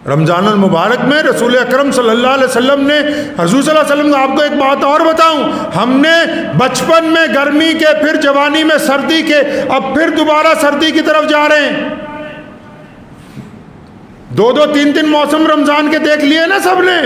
رمضان المبارک میں رسول اکرم صلی اللہ علیہ وسلم نے، حضور صلی اللہ علیہ وسلم کو آپ کو ایک بات اور بتاؤں، ہم نے بچپن میں گرمی کے، پھر جوانی میں سردی کے، اب پھر دوبارہ سردی کی طرف جا رہے ہیں. 2 3 موسم رمضان کے دیکھ لیے نا سب نے.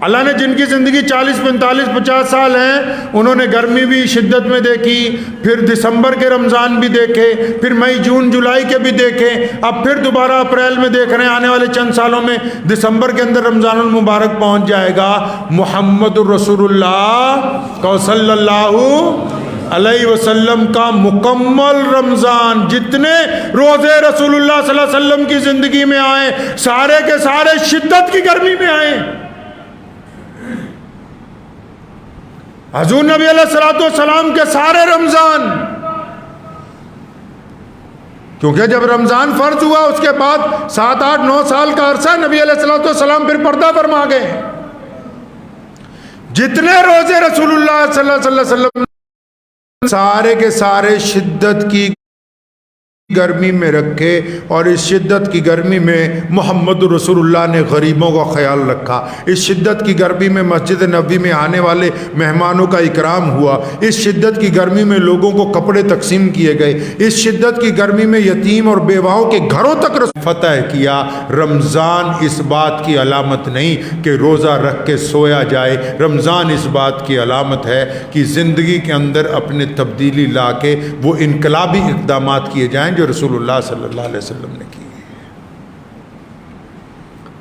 اللہ نے جن کی زندگی 40 45 50 سال ہیں، انہوں نے گرمی بھی شدت میں دیکھی، پھر دسمبر کے رمضان بھی دیکھے، پھر مئی جون جولائی کے بھی دیکھے، اب پھر دوبارہ اپریل میں دیکھ رہے ہیں. آنے والے چند سالوں میں دسمبر کے اندر رمضان المبارک پہنچ جائے گا. محمد الرسول اللہ صلی اللہ علیہ وسلم کا مکمل رمضان، جتنے روزے رسول اللہ صلی اللہ علیہ وسلم کی زندگی میں آئے سارے کے سارے شدت کی گرمی میں آئے. حضور نبی علیہ الصلوۃ والسلام کے سارے رمضان، کیونکہ جب رمضان فرض ہوا اس کے بعد 7 8 9 سال کا عرصہ نبی علیہ الصلوۃ والسلام پھر پردہ فرما گئے. جتنے روزے رسول اللہ صلی اللہ علیہ وسلم سارے کے سارے شدت کی گرمی میں رکھے، اور اس شدت کی گرمی میں محمد رسول اللہ نے غریبوں کا خیال رکھا. اس شدت کی گرمی میں مسجد نبوی میں آنے والے مہمانوں کا اکرام ہوا. اس شدت کی گرمی میں لوگوں کو کپڑے تقسیم کیے گئے. اس شدت کی گرمی میں یتیم اور بیواؤں کے گھروں تک فتح کیا. رمضان اس بات کی علامت نہیں کہ روزہ رکھ کے سویا جائے. رمضان اس بات کی علامت ہے کہ زندگی کے اندر اپنے تبدیلی لا کے وہ انقلابی اقدامات کیے جائیں جو رسول اللہ صلی اللہ علیہ وسلم نے کی.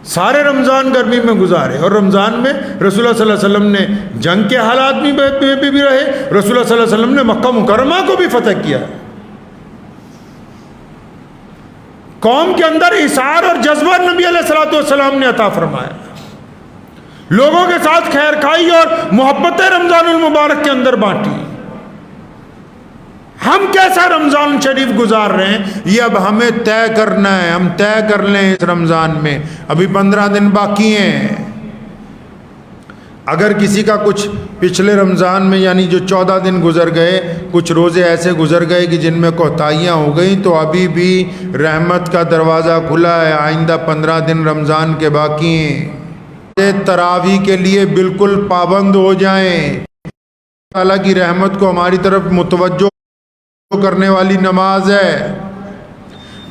سارے رمضان گرمی میں گزارے، اور رمضان میں رسول اللہ صلی اللہ علیہ وسلم نے جنگ کے حالات میں بھی رہے. رسول اللہ صلی اللہ علیہ وسلم نے مکہ مکرمہ کو بھی فتح کیا. قوم کے اندر اثار اور جذبہ نبی علیہ الصلوۃ والسلام نے عطا فرمایا. لوگوں کے ساتھ خیر خائی اور محبت رمضان المبارک کے اندر بانٹی. ہم کیسا رمضان شریف گزار رہے ہیں یہ اب ہمیں طے کرنا ہے. ہم طے کر لیں اس رمضان میں، ابھی 15 دن باقی ہیں. اگر کسی کا کچھ پچھلے رمضان میں یعنی جو 14 دن گزر گئے، کچھ روزے ایسے گزر گئے کہ جن میں کوتاہیاں ہو گئیں، تو ابھی بھی رحمت کا دروازہ کھلا ہے. آئندہ 15 دن رمضان کے باقی ہیں. تراویح کے لیے بالکل پابند ہو جائیں. اللہ کی رحمت کو ہماری طرف متوجہ کرنے والی نماز ہے.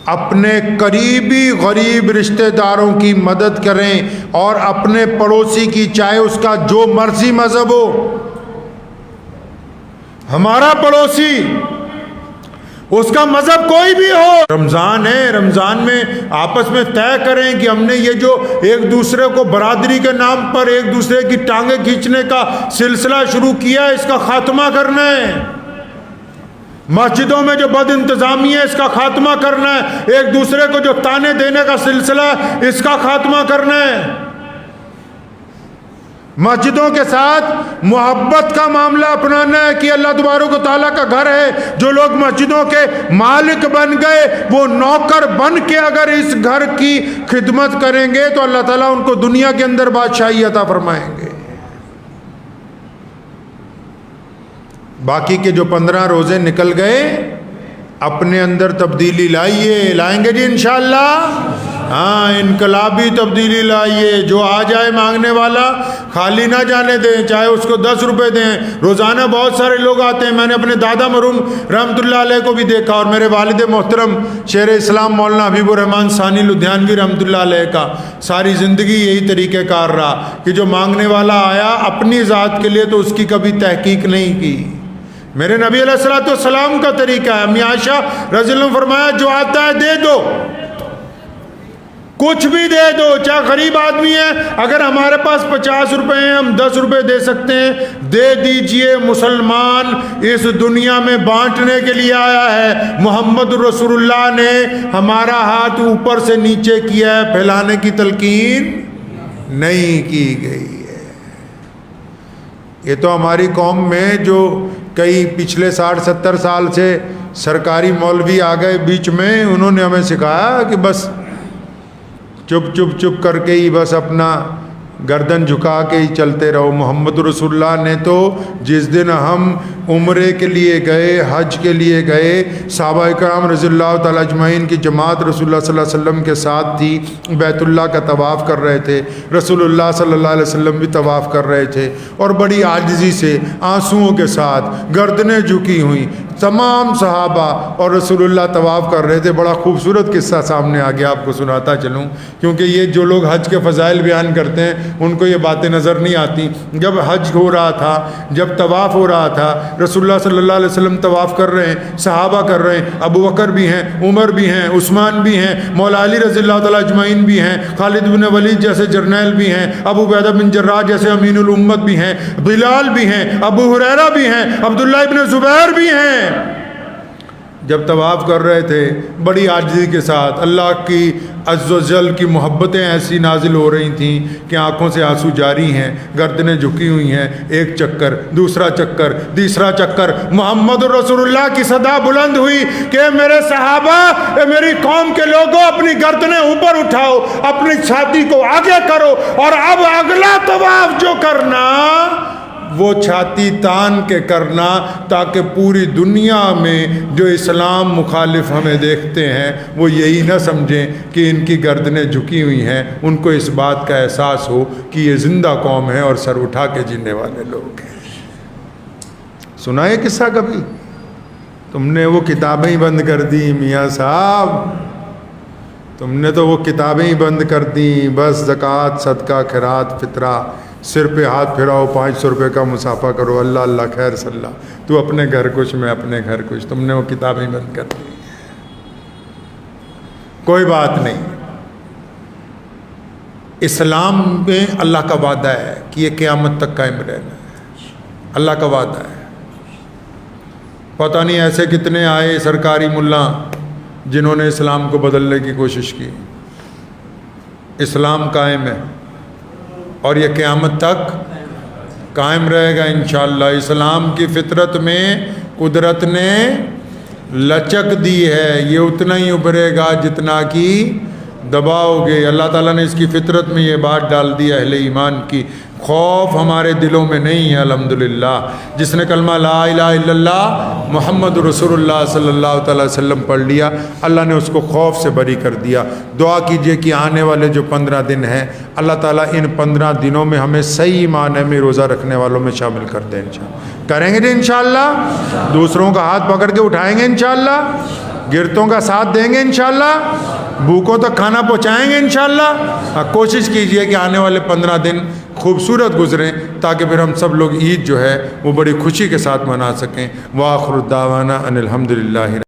اپنے قریبی غریب رشتہ داروں کی مدد کریں، اور اپنے پڑوسی کی، چاہے اس کا جو مرضی مذہب ہو. ہمارا پڑوسی اس کا مذہب کوئی بھی ہو، رمضان ہے، رمضان میں آپس میں طے کریں کہ ہم نے یہ جو ایک دوسرے کو برادری کے نام پر ایک دوسرے کی ٹانگیں کھینچنے کا سلسلہ شروع کیا ہے، اس کا خاتمہ کرنا ہے. مسجدوں میں جو بد انتظامی ہے اس کا خاتمہ کرنا ہے. ایک دوسرے کو جو تانے دینے کا سلسلہ ہے اس کا خاتمہ کرنا ہے. مسجدوں کے ساتھ محبت کا معاملہ اپنانا ہے کہ اللہ تبارک و تعالیٰ کا گھر ہے. جو لوگ مسجدوں کے مالک بن گئے وہ نوکر بن کے اگر اس گھر کی خدمت کریں گے تو اللہ تعالیٰ ان کو دنیا کے اندر بادشاہی عطا فرمائیں گے. باقی کے جو 15 روزے نکل گئے اپنے اندر تبدیلی لائیے. لائیں گے جی انشاءاللہ؟ ہاں، انقلابی تبدیلی لائیے. جو آ جائے مانگنے والا خالی نہ جانے دیں، چاہے اس کو 10 روپے دیں. روزانہ بہت سارے لوگ آتے ہیں. میں نے اپنے دادا مرحوم رحمۃ اللہ علیہ کو بھی دیکھا، اور میرے والد محترم شیر اسلام مولانا حبیب الرحمان ثانی لدھیانوی رحمۃ اللہ علیہ کا ساری زندگی یہی طریقہ کار رہا کہ جو مانگنے والا آیا اپنی ذات کے لیے تو اس کی کبھی تحقیق نہیں کی. میرے نبی علیہ الصلوۃ والسلام کا طریقہ ہے. امی عائشہ رضی اللہ عنہ نے فرمایا جو آتا ہے دے دو، کچھ بھی دے دو. چاہے غریب آدمی ہے، اگر ہمارے پاس 50 روپے ہیں ہم 10 روپے دے سکتے ہیں، دے دیجئے. مسلمان اس دنیا میں بانٹنے کے لیے آیا ہے. محمد رسول اللہ نے ہمارا ہاتھ اوپر سے نیچے کیا ہے، پھیلانے کی تلقین نہیں کی گئی ہے. یہ تو ہماری قوم میں جو کئی پچھلے 60-70 سال سے سرکاری مولوی آ گئے بیچ میں، انہوں نے ہمیں سکھایا کہ بس چپ چپ چپ کر کے ہی بس اپنا گردن جھکا کے ہی چلتے رہو۔ محمد رسول اللہ نے تو جس دن ہم عمرے کے لیے گئے، حج کے لیے گئے، صحابہ کرام رضی اللہ تعالیٰ اجمعین کی جماعت رسول اللہ صلی اللہ علیہ وسلم کے ساتھ تھی، بیت اللہ کا طواف کر رہے تھے، رسول اللہ صلی اللہ علیہ وسلم بھی طواف کر رہے تھے، اور بڑی عاجزی سے آنسوؤں کے ساتھ گردنیں جھکی ہوئیں تمام صحابہ اور رسول اللہ طواف کر رہے تھے۔ بڑا خوبصورت قصہ سامنے آ گیا، آپ کو سناتا چلوں، کیونکہ یہ جو لوگ حج کے فضائل بیان کرتے ہیں ان کو یہ باتیں نظر نہیں آتی۔ جب حج ہو رہا تھا، جب طواف ہو رہا تھا، رسول اللہ صلی اللہ علیہ وسلم طواف کر رہے ہیں، صحابہ کر رہے ہیں، ابو بکر بھی ہیں، عمر بھی ہیں، عثمان بھی ہیں، مولا علی رضی اللہ تعالیٰ اجمعین بھی ہیں، خالد بن ولید جیسے جرنیل بھی ہیں، ابو عبیدہ بن جراح جیسے امین الامت بھی ہیں، بلال بھی ہیں، ابو ہریرہ بھی ہیں، عبداللہ ابن زبیر بھی ہیں۔ جب طواف کر رہے تھے بڑی عاجزی کے ساتھ، اللہ کی عز و جل کی محبتیں ایسی نازل ہو رہی تھیں کہ آنکھوں سے آنسو جاری ہیں، گردنیں جھکی ہوئی ہیں، ایک چکر، دوسرا چکر، تیسرا چکر، محمد رسول اللہ کی صدا بلند ہوئی کہ میرے صحابہ، میری قوم کے لوگوں، اپنی گردنیں اوپر اٹھاؤ، اپنی چھاتی کو آگے کرو، اور اب اگلا طواف جو کرنا وہ چھاتی تان کے کرنا، تاکہ پوری دنیا میں جو اسلام مخالف ہمیں دیکھتے ہیں وہ یہی نہ سمجھیں کہ ان کی گردنیں جھکی ہوئی ہیں، ان کو اس بات کا احساس ہو کہ یہ زندہ قوم ہے اور سر اٹھا کے جینے والے لوگ ہیں۔ سنا ہے قصہ کبھی؟ تم نے وہ کتابیں ہی بند کر دی میاں صاحب، تم نے تو وہ کتابیں ہی بند کر دیں، بس زکوٰۃ، صدقہ، خیرات، فطرہ، سر پہ ہاتھ پھراؤ، 500 روپے کا مسافہ کرو، اللہ اللہ خیر صلی اللہ، تو اپنے گھر کچھ، میں اپنے گھر کچھ، تم نے وہ کتابیں بند کر دی۔ کوئی بات نہیں، اسلام میں اللہ کا وعدہ ہے کہ یہ قیامت تک قائم رہنا ہے، اللہ کا وعدہ ہے۔ پتہ نہیں ایسے کتنے آئے سرکاری ملا جنہوں نے اسلام کو بدلنے کی کوشش کی۔ اسلام قائم ہے اور یہ قیامت تک قائم رہے گا انشاءاللہ۔ اسلام کی فطرت میں قدرت نے لچک دی ہے، یہ اتنا ہی ابھرے گا جتنا کہ دباؤ گے۔ اللہ تعالیٰ نے اس کی فطرت میں یہ بات ڈال دی اہل ایمان کی۔ خوف ہمارے دلوں میں نہیں ہے الحمدللہ۔ جس نے کلمہ لا الہ الا اللہ محمد رسول اللہ صلی اللہ تعالی وسلم پڑھ لیا، اللہ نے اس کو خوف سے بری کر دیا۔ دعا کیجئے کہ آنے والے جو 15 دن ہیں، اللہ تعالیٰ ان 15 دنوں میں ہمیں صحیح معنی میں روزہ رکھنے والوں میں شامل کر دیں انشاءاللہ۔ کریں گے انشاءاللہ، دوسروں کا ہاتھ پکڑ کے اٹھائیں گے انشاءاللہ، گرتوں کا ساتھ دیں گے انشاءاللہ، بھوکوں تک کھانا پہنچائیں گے انشاءاللہ۔ کوشش کیجئے کہ آنے والے 15 دن خوبصورت گزریں، تاکہ پھر ہم سب لوگ عید جو ہے وہ بڑی خوشی کے ساتھ منا سکیں۔ وآخر دعوانا ان الحمدللہ۔